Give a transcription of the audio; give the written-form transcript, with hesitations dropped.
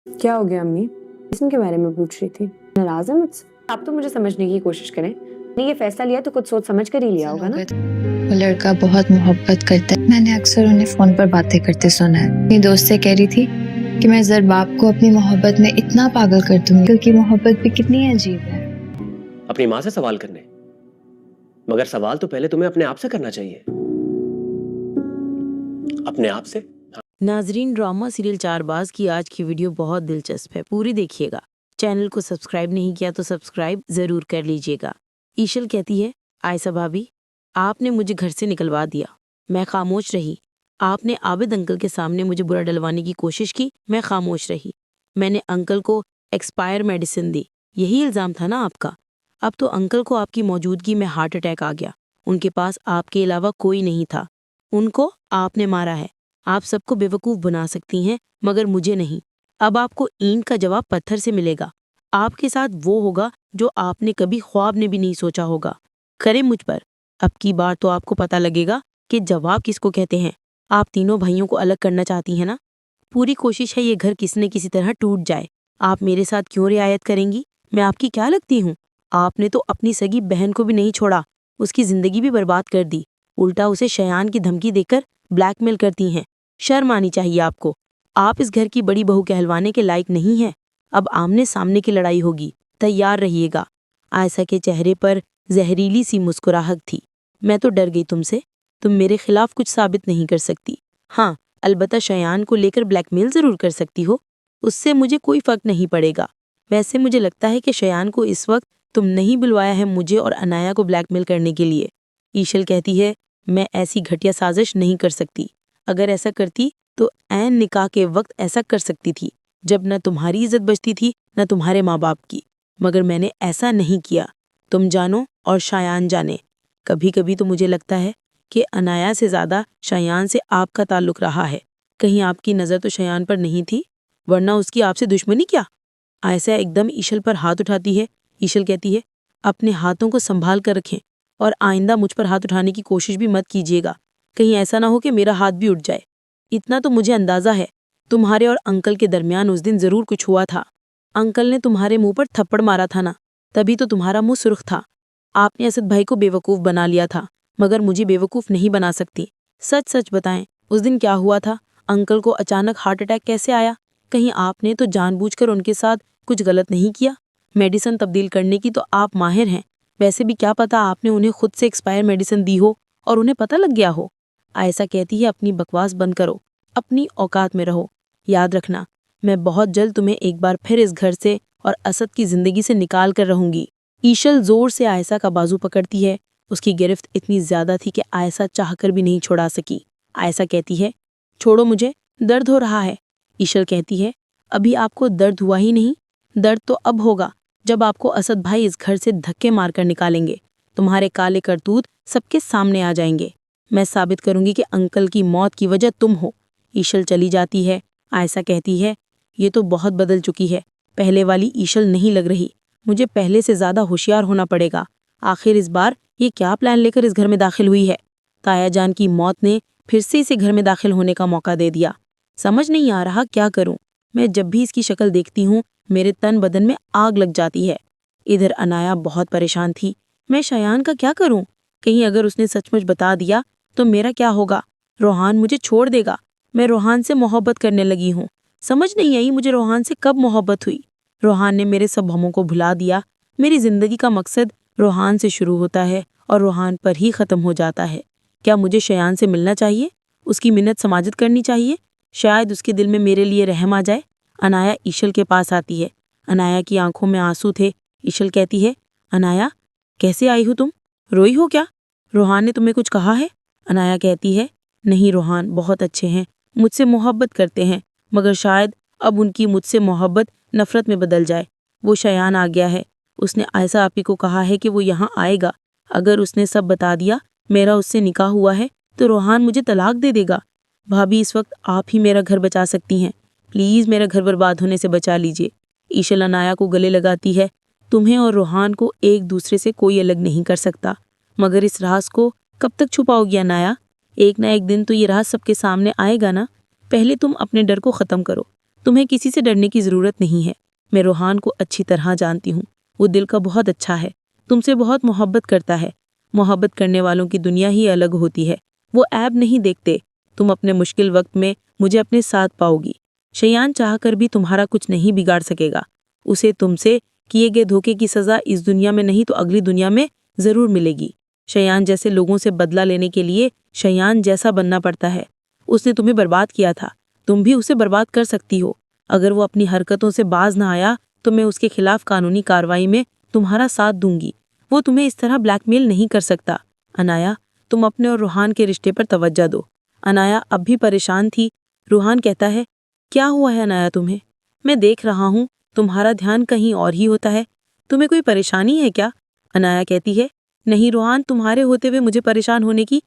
क्या हो गया अम्मी? इसम के बारे में पूछ रही थी। नाराज है मुझसे? आप तो मुझे समझने की कोशिश करें। नहीं, ये फैसला लिया तो कुछ सोच समझ कर ही लिया होगा ना। वो लड़का बहुत मोहब्बत करता है। मैंने अक्सर उन्हें फोन पर बातें करते सुना है। अपनी दोस्त से कह रही थी कि मैं ज़रबाब को अपनी मोहब्बत में इतना पागल कर दूंगी क्योंकि मोहब्बत भी कितनी अजीब है। अपनी माँ से सवाल करने, मगर सवाल तो पहले तुम्हें अपने आप से करना चाहिए। अपने आप से। नाजरीन, ड्रामा सीरियल चारबाज की आज की वीडियो बहुत दिलचस्प है, पूरी देखिएगा। चैनल को सब्सक्राइब नहीं किया तो सब्सक्राइब जरूर कर लीजिएगा। ईशल कहती है, आयशा भाभी, आपने मुझे घर से निकलवा दिया, मैं खामोश रही। आपने आबिद अंकल के सामने मुझे बुरा डलवाने की कोशिश की, मैं खामोश रही। मैंने अंकल को एक्सपायर मेडिसिन दी, यही इल्ज़ाम था ना आपका। अब तो अंकल को आपकी मौजूदगी में हार्ट अटैक आ गया। उनके पास आपके अलावा कोई नहीं था, उनको आपने मारा है। आप सबको बेवकूफ़ बना सकती हैं, मगर मुझे नहीं। अब आपको ईंट का जवाब पत्थर से मिलेगा। आपके साथ वो होगा जो आपने कभी ख्वाब ने भी नहीं सोचा होगा। करे मुझ पर। अब की बार तो आपको पता लगेगा कि जवाब किसको कहते हैं। आप तीनों भाइयों को अलग करना चाहती हैं ना? पूरी कोशिश है ये घर किसी न किसी तरह टूट जाए। आप मेरे साथ क्यों रियायत करेंगी? मैं आपकी क्या लगती हूँ? आपने तो अपनी सगी बहन को भी नहीं छोड़ा, उसकी जिंदगी भी बर्बाद कर दी। उल्टा उसे शयान की धमकी देकर ब्लैकमेल करती हैं। शर्म आनी चाहिए आपको। आप इस घर की बड़ी बहू कहलवाने के लायक नहीं हैं। अब आमने सामने की लड़ाई होगी, तैयार रहिएगा। आयशा के चेहरे पर जहरीली सी मुस्कुराहट थी। मैं तो डर गई तुमसे। तुम मेरे खिलाफ कुछ साबित नहीं कर सकती। हाँ, अलबत्ता शयान को लेकर ब्लैकमेल जरूर कर सकती हो, उससे मुझे कोई फर्क नहीं पड़ेगा। वैसे मुझे लगता है कि शयान को इस वक्त तुम नहीं बुलवाया है मुझे और अनाया को ब्लैकमेल करने के लिए। ईशल कहती है, मैं ऐसी घटिया साजिश नहीं कर सकती। अगर ऐसा करती तो ऐन निकाह के वक्त ऐसा कर सकती थी, जब न तुम्हारी इज्जत बचती थी न तुम्हारे माँ बाप की। मगर मैंने ऐसा नहीं किया। तुम जानो और शायान जाने। कभी कभी तो मुझे लगता है कि अनाया से ज़्यादा शायान से आपका ताल्लुक रहा है। कहीं आपकी नज़र तो शयान पर नहीं थी, वरना उसकी आपसे दुश्मनी क्या? आयशा एकदम ईशल पर हाथ उठाती है। ईशल कहती है, अपने हाथों को संभाल कर रखें और आइंदा मुझ पर हाथ उठाने की कोशिश भी मत कीजिएगा। कहीं ऐसा ना हो कि मेरा हाथ भी उठ जाए। इतना तो मुझे अंदाजा है, तुम्हारे और अंकल के दरमियान उस दिन जरूर कुछ हुआ था। अंकल ने तुम्हारे मुंह पर थप्पड़ मारा था ना, तभी तो तुम्हारा मुंह सुर्ख था। आपने असद भाई को बेवकूफ़ बना लिया था, मगर मुझे बेवकूफ़ नहीं बना सकती। सच सच बताएं, उस दिन क्या हुआ था? अंकल को अचानक हार्ट अटैक कैसे आया? कहीं आपने तो जानबूझकर उनके साथ कुछ गलत नहीं किया? मेडिसिन तब्दील करने की तो आप माहिर हैं। वैसे भी क्या पता आपने उन्हें खुद से एक्सपायर मेडिसिन दी हो और उन्हें पता लग गया हो। आयशा कहती है, अपनी बकवास बंद करो, अपनी औकात में रहो। याद रखना, मैं बहुत जल्द तुम्हें एक बार फिर इस घर से और असद की जिंदगी से निकाल कर रहूंगी। ईशल जोर से आयशा का बाजू पकड़ती है। उसकी गिरफ्त इतनी ज्यादा थी कि आयशा चाहकर भी नहीं छुड़ा सकी। आयशा कहती है, छोड़ो मुझे, दर्द हो रहा है। ईशल कहती है, अभी आपको दर्द हुआ ही नहीं। दर्द तो अब होगा जब आपको असद भाई इस घर से धक्के मारकर निकालेंगे। तुम्हारे काले करतूत सबके सामने आ जाएंगे। मैं साबित करूंगी कि अंकल की मौत की वजह तुम हो। ईशल चली जाती है। आयशा कहती है, ये तो बहुत बदल चुकी है, पहले वाली ईशल नहीं लग रही। मुझे पहले से ज्यादा होशियार होना पड़ेगा। आखिर इस बार ये क्या प्लान लेकर इस घर में दाखिल हुई है? ताया जान की मौत ने फिर से इसे घर में दाखिल होने का मौका दे दिया। समझ नहीं आ रहा क्या करूं। मैं जब भी इसकी शक्ल देखती हूँ मेरे तन बदन में आग लग जाती है। इधर अनाया बहुत परेशान थी। मैं शयान का क्या करूं? कहीं अगर उसने सचमुच बता दिया तो मेरा क्या होगा? रोहान मुझे छोड़ देगा। मैं रोहान से मोहब्बत करने लगी हूँ। समझ नहीं आई मुझे रोहान से कब मोहब्बत हुई। रोहान ने मेरे सब हमों को भुला दिया। मेरी जिंदगी का मकसद रोहान से शुरू होता है और रोहान पर ही खत्म हो जाता है। क्या मुझे शयान से मिलना चाहिए? उसकी मिन्नत समाजत करनी चाहिए? शायद उसके दिल में मेरे लिए रहम आ जाए। अनाया ईशल के पास आती है। अनाया की आंखों में आंसू थे। ईशल कहती है, अनाया, कैसे आई हो तुम? रोई हो क्या? रोहान ने तुम्हें कुछ कहा है? अनाया कहती है, नहीं रोहान बहुत अच्छे हैं, मुझसे मोहब्बत करते हैं, मगर शायद अब उनकी मुझसे मोहब्बत नफरत में बदल जाए। वो शयान आ गया है। उसने आयशा आपी को कहा है कि वो यहाँ आएगा। अगर उसने सब बता दिया मेरा उससे निकाह हुआ है तो रोहान मुझे तलाक दे देगा। भाभी, इस वक्त आप ही मेरा घर बचा सकती हैं। प्लीज़ मेरा घर बर्बाद होने से बचा लीजिए। ईशल अनाया को गले लगाती है। तुम्हें और रोहान को एक दूसरे से कोई अलग नहीं कर सकता, मगर इस राज को कब तक छुपाओगी अनाया? एक ना एक दिन तो ये राज सबके सामने आएगा ना। पहले तुम अपने डर को ख़त्म करो, तुम्हें किसी से डरने की ज़रूरत नहीं है। मैं रोहान को अच्छी तरह जानती हूँ। वो दिल का बहुत अच्छा है, तुमसे बहुत मोहब्बत करता है। मोहब्बत करने वालों की दुनिया ही अलग होती है। वो ऐब नहीं देखते। तुम अपने मुश्किल वक्त में मुझे अपने साथ पाओगी। शयान चाहकर भी तुम्हारा कुछ नहीं बिगाड़ सकेगा। उसे तुमसे किए गए धोखे की सज़ा इस दुनिया में नहीं तो अगली दुनिया में ज़रूर मिलेगी। शयान जैसे लोगों से बदला लेने के लिए शयान जैसा बनना पड़ता है। उसने तुम्हें बर्बाद किया था, तुम भी उसे बर्बाद कर सकती हो। अगर वो अपनी हरकतों से बाज ना आया तो मैं उसके खिलाफ कानूनी कार्रवाई में तुम्हारा साथ दूंगी। वो तुम्हें इस तरह ब्लैकमेल नहीं कर सकता। अनाया, तुम अपने और रूहान के रिश्ते पर तवज्जो दो। अनाया अब भी परेशान थी। रूहान कहता है, क्या हुआ है अनाया तुम्हें? मैं देख रहा हूँ तुम्हारा ध्यान कहीं और ही होता है। तुम्हें कोई परेशानी है क्या? अनाया कहती है, नहीं रूहान, तुम्हारे होते हुए मुझे परेशान होने की